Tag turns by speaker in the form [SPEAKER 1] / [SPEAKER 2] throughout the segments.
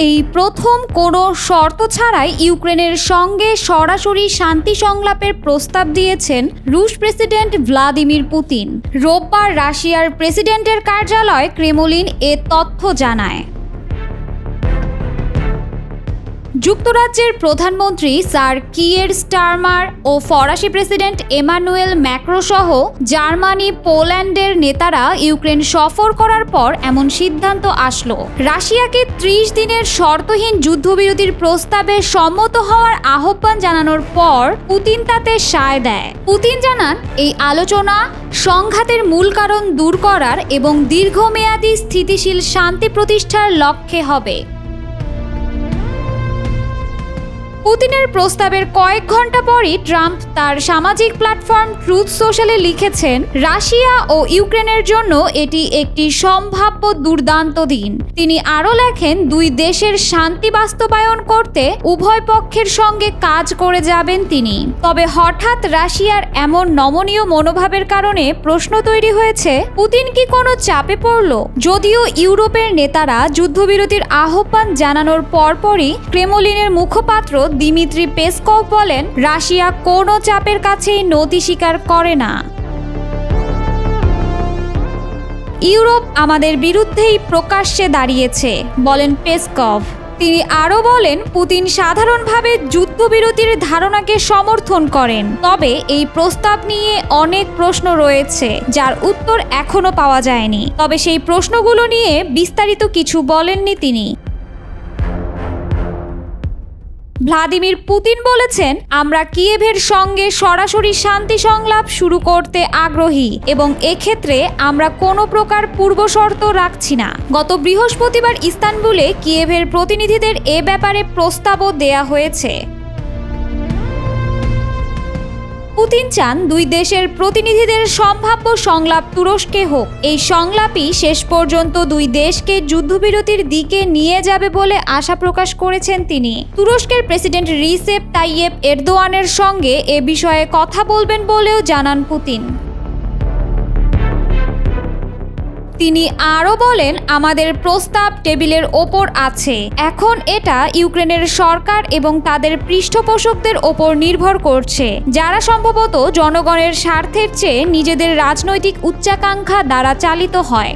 [SPEAKER 1] এই প্রথম কোনো শর্ত ছাড়াই ইউক্রেনের সঙ্গে সরাসরি শান্তি সংলাপের প্রস্তাব দিয়েছেন রুশ প্রেসিডেন্ট ভ্লাদিমির পুতিন। রোববার রাশিয়ার প্রেসিডেন্টের কার্যালয় ক্রেমলিন এ তথ্য জানায়। যুক্তরাজ্যের প্রধানমন্ত্রী স্যার কিয়ের স্টারমার ও ফরাসি প্রেসিডেন্ট এমানুয়েল ম্যাক্রো সহ জার্মানি, পোল্যান্ডের নেতারা ইউক্রেন সফর করার পর এমন সিদ্ধান্ত আসলো। রাশিয়াকে 30 দিনের শর্তহীন যুদ্ধবিরতির প্রস্তাবে সম্মত হওয়ার আহ্বান জানানোর পর পুতিন তাতে সায় দেয়। পুতিন জানান, এই আলোচনা সংঘাতের মূল কারণ দূর করার এবং দীর্ঘমেয়াদী স্থিতিশীল শান্তি প্রতিষ্ঠার লক্ষ্যে হবে। পুতিনের প্রস্তাবের কয়েক ঘন্টা পরই ট্রাম্প তার সামাজিক প্ল্যাটফর্ম ট্রুথ সোশ্যালে লিখেছেন, রাশিয়া ও ইউক্রেনের জন্য এটি একটি সম্ভাব্য দুর্দান্ত দিন। তিনি আরও লেখেন, দুই দেশের শান্তি বাস্তবায়ন করতে উভয় পক্ষের সঙ্গে কাজ করে যাবেন তিনি। তবে হঠাৎ রাশিয়ার এমন নমনীয় মনোভাবের কারণে প্রশ্ন তৈরি হয়েছে, পুতিন কি কোনো চাপে পড়ল? যদিও ইউরোপের নেতারা যুদ্ধবিরতির আহ্বান জানানোর পরপরই ক্রেমলিনের মুখপাত্র দিমিত্রি পেসকভ বলেন, রাশিয়া কোনো চাপের কাছেই নতি স্বীকার করে না। ইউরোপ আমাদের বিরুদ্ধেই প্রকাশ্যে দাঁড়িয়েছে, বলেন পেসকভ। তিনি আরও বলেন, পুতিন সাধারণভাবে যুদ্ধবিরতির ধারণাকে সমর্থন করেন, তবে এই প্রস্তাব নিয়ে অনেক প্রশ্ন রয়েছে যার উত্তর এখনো পাওয়া যায়নি। তবে সেই প্রশ্নগুলো নিয়ে বিস্তারিত কিছু বলেননি তিনি। ভ্লাদিমির পুতিন বলেছেন, আমরা কিয়েভের সঙ্গে সরাসরি শান্তি সংলাপ শুরু করতে আগ্রহী এবং এক্ষেত্রে আমরা কোনো প্রকার পূর্বশর্ত রাখছি না। গত বৃহস্পতিবার ইস্তানবুলে কিয়েভের প্রতিনিধিদের এ ব্যাপারে প্রস্তাবও দেয়া হয়েছে। পুতিন চান দুই দেশের প্রতিনিধিদের সম্ভাব্য সংলাপ তুরস্কে হোক। এই সংলাপই শেষ পর্যন্ত দুই দেশকে যুদ্ধবিরতির দিকে নিয়ে যাবে বলে আশা প্রকাশ করেছেন তিনি। তুরস্কের প্রেসিডেন্ট রিসেপ তাইয়েপ এরদোয়ানের সঙ্গে এ বিষয়ে কথা বলবেন বলেও জানান পুতিন। তিনি আরও বলেন, আমাদের প্রস্তাব টেবিলের ওপর আছে। এখন এটা ইউক্রেনের সরকার এবং তাদের পৃষ্ঠপোষকদের ওপর নির্ভর করছে, যারা সম্ভবত জনগণের স্বার্থের চেয়ে নিজেদের রাজনৈতিক উচ্চাকাঙ্ক্ষা দ্বারা চালিত হয়।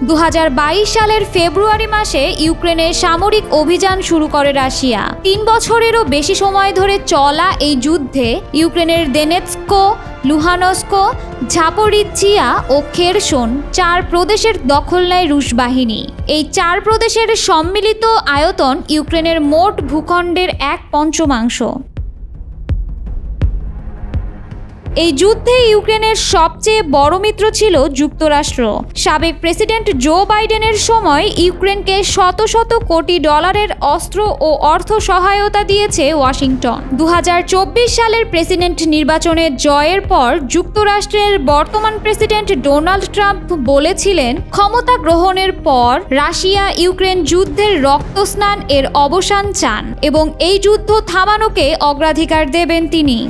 [SPEAKER 1] 2022 সালের ফেব্রুয়ারি মাসে ইউক্রেনে সামরিক অভিযান শুরু করে রাশিয়া। 3 বছরেরও বেশি সময় ধরে চলা এই যুদ্ধে ইউক্রেনের দোনেৎস্ক, লুহানস্ক, ঝাপোরিজ্জিয়া ও খেরসন 4 প্রদেশের দখল নেয় রুশ বাহিনী। এই 4 প্রদেশের সম্মিলিত আয়তন ইউক্রেনের মোট ভূখণ্ডের 1/5। এই যুদ্ধে ইউক্রেনের সবচেয়ে বড় মিত্র ছিল যুক্তরাষ্ট্র। সাবেক প্রেসিডেন্ট জো বাইডেনের সময় ইউক্রেনকে শত শত কোটি ডলারের অস্ত্র ও অর্থ সহায়তা দিয়েছে ওয়াশিংটন। 2024 সালের প্রেসিডেন্ট নির্বাচনে জয়ের পর যুক্তরাষ্ট্রের বর্তমান প্রেসিডেন্ট ডোনাল্ড ট্রাম্প বলেছিলেন, ক্ষমতা গ্রহণের পর রাশিয়া ইউক্রেন যুদ্ধের রক্তস্নান এর অবসান চান এবং এই যুদ্ধ থামানোকে অগ্রাধিকার দেবেন তিনি।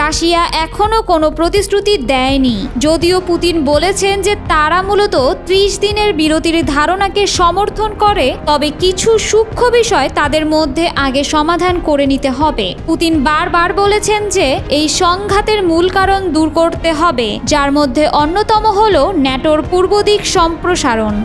[SPEAKER 1] রাশিয়া এখনও কোনো প্রতিশ্রুতি দেয়নি, যদিও পুতিন বলেছেন যে তারা মূলত 30 দিনের বিরতির ধারণাকে সমর্থন করে, তবে কিছু সূক্ষ্ম বিষয় তাদের মধ্যে আগে সমাধান করে নিতে হবে। পুতিন বারবার বলেছেন যে এই সংঘাতের মূল কারণ দূর করতে হবে, যার মধ্যে অন্যতম হল ন্যাটোর পূর্ব দিক সম্প্রসারণ।